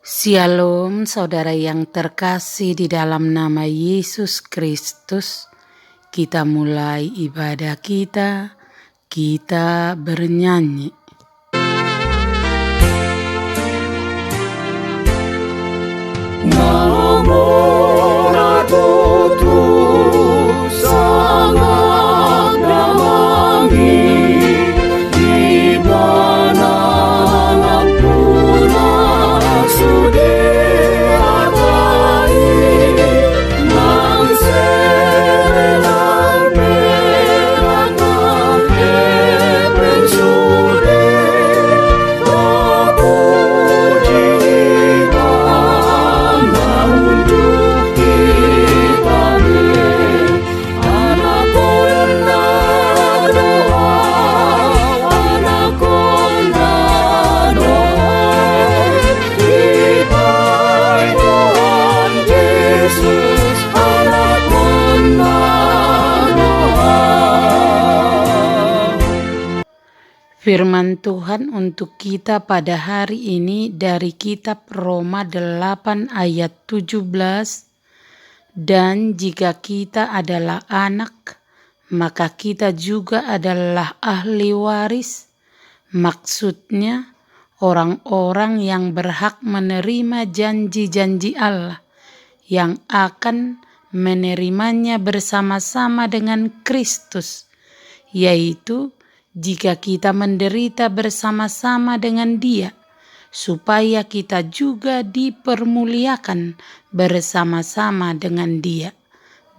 Shalom saudara yang terkasih di dalam nama Yesus Kristus. Kita mulai ibadah kita bernyanyi. Namun aku tuh sangat memanggil di mana pun aku dihargai, nang serenang peratang pensude aku jiwa untuk kita anak konda doa, anak konda doa, Tuhan Yesus, anak konda doa. Firman Tuhan untuk kita pada hari ini dari kitab Roma 8 ayat 17. Dan jika kita adalah anak, maka kita juga adalah ahli waris. Maksudnya orang-orang yang berhak menerima janji-janji Allah, yang akan menerimanya bersama-sama dengan Kristus, yaitu jika kita menderita bersama-sama dengan Dia, supaya kita juga dipermuliakan bersama-sama dengan Dia.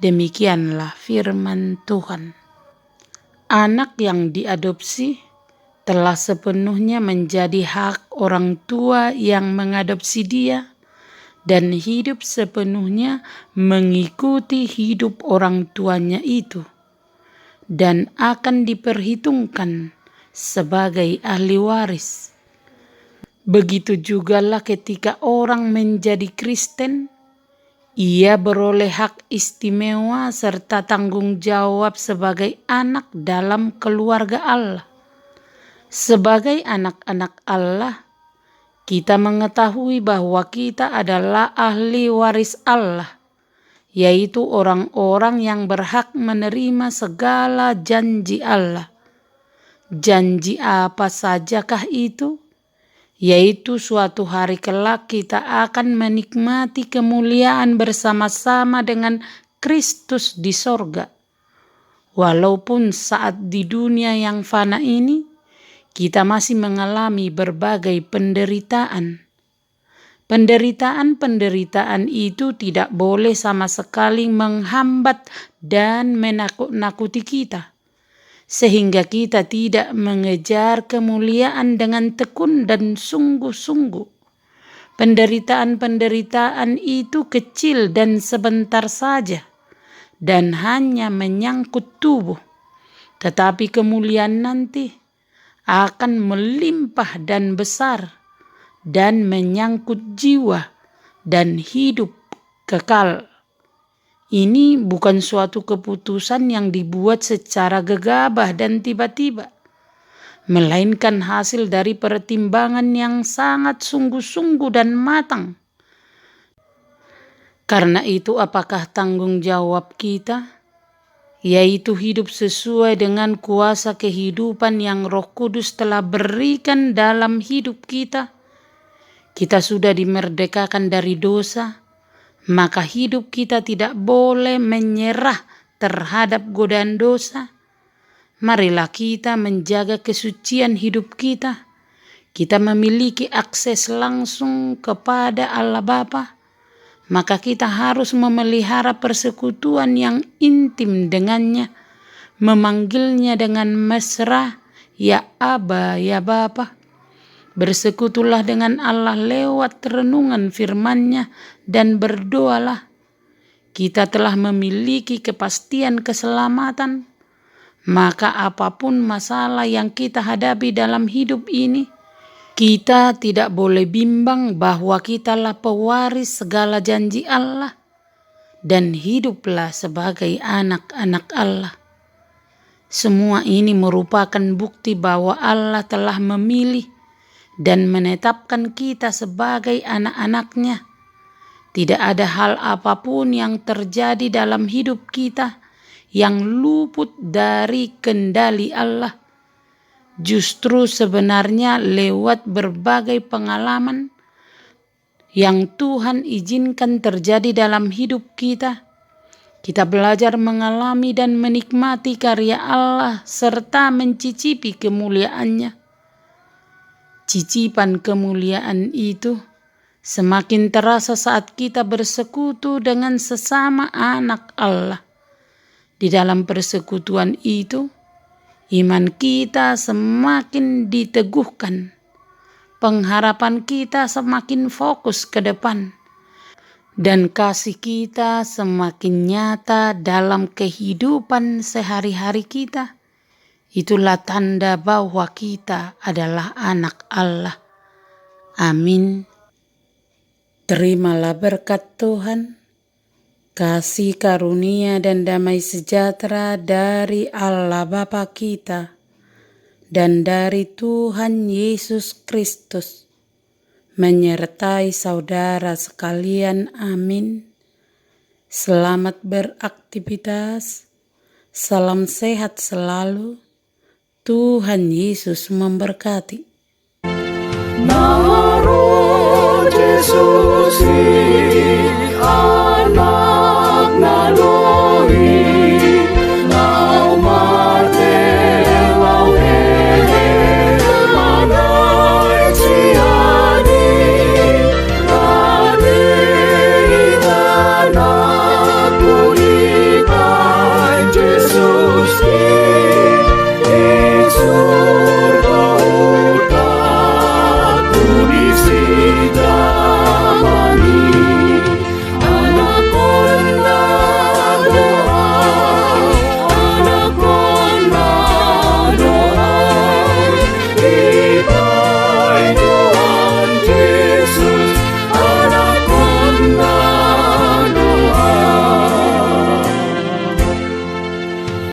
Demikianlah firman Tuhan. Anak yang diadopsi telah sepenuhnya menjadi hak orang tua yang mengadopsi dia, dan hidup sepenuhnya mengikuti hidup orang tuanya itu, dan akan diperhitungkan sebagai ahli waris. Begitu jugalah ketika orang menjadi Kristen, ia beroleh hak istimewa serta tanggung jawab sebagai anak dalam keluarga Allah. Sebagai anak-anak Allah, kita mengetahui bahwa kita adalah ahli waris Allah, yaitu orang-orang yang berhak menerima segala janji Allah. Janji apa sajakah itu? Yaitu suatu hari kelak kita akan menikmati kemuliaan bersama-sama dengan Kristus di sorga. Walaupun saat di dunia yang fana ini, kita masih mengalami berbagai penderitaan. Penderitaan itu tidak boleh sama sekali menghambat dan menakut-nakuti kita, sehingga kita tidak mengejar kemuliaan dengan tekun dan sungguh-sungguh. Penderitaan itu kecil dan sebentar saja, dan hanya menyangkut tubuh, tetapi kemuliaan nanti akan melimpah dan besar, dan menyangkut jiwa dan hidup kekal. Ini bukan suatu keputusan yang dibuat secara gegabah dan tiba-tiba, melainkan hasil dari pertimbangan yang sangat sungguh-sungguh dan matang. Karena itu, apakah tanggung jawab kita? Yaitu hidup sesuai dengan kuasa kehidupan yang Roh Kudus telah berikan dalam hidup kita. Kita sudah dimerdekakan dari dosa, maka hidup kita tidak boleh menyerah terhadap godaan dosa. Marilah kita menjaga kesucian hidup kita. Kita memiliki akses langsung kepada Allah Bapa, maka kita harus memelihara persekutuan yang intim dengannya, memanggilnya dengan mesra, ya Aba, ya Bapa. Bersekutulah dengan Allah lewat renungan firman-Nya dan berdoalah. Kita telah memiliki kepastian keselamatan, maka apapun masalah yang kita hadapi dalam hidup ini, kita tidak boleh bimbang bahwa kitalah pewaris segala janji Allah, dan hiduplah sebagai anak-anak Allah. Semua ini merupakan bukti bahwa Allah telah memilih dan menetapkan kita sebagai anak-anaknya. Tidak ada hal apapun yang terjadi dalam hidup kita yang luput dari kendali Allah. Justru sebenarnya lewat berbagai pengalaman yang Tuhan izinkan terjadi dalam hidup kita, kita belajar mengalami dan menikmati karya Allah serta mencicipi kemuliaan-Nya. Cicipan kemuliaan itu semakin terasa saat kita bersekutu dengan sesama anak Allah. Di dalam persekutuan itu, iman kita semakin diteguhkan, pengharapan kita semakin fokus ke depan, dan kasih kita semakin nyata dalam kehidupan sehari-hari kita. Itulah tanda bahwa kita adalah anak Allah. Amin. Terimalah berkat Tuhan, kasih karunia dan damai sejahtera dari Allah Bapa kita dan dari Tuhan Yesus Kristus menyertai saudara sekalian. Amin. Selamat beraktivitas. Salam sehat selalu. Tuhan Yesus memberkati. Nama Roh Yesus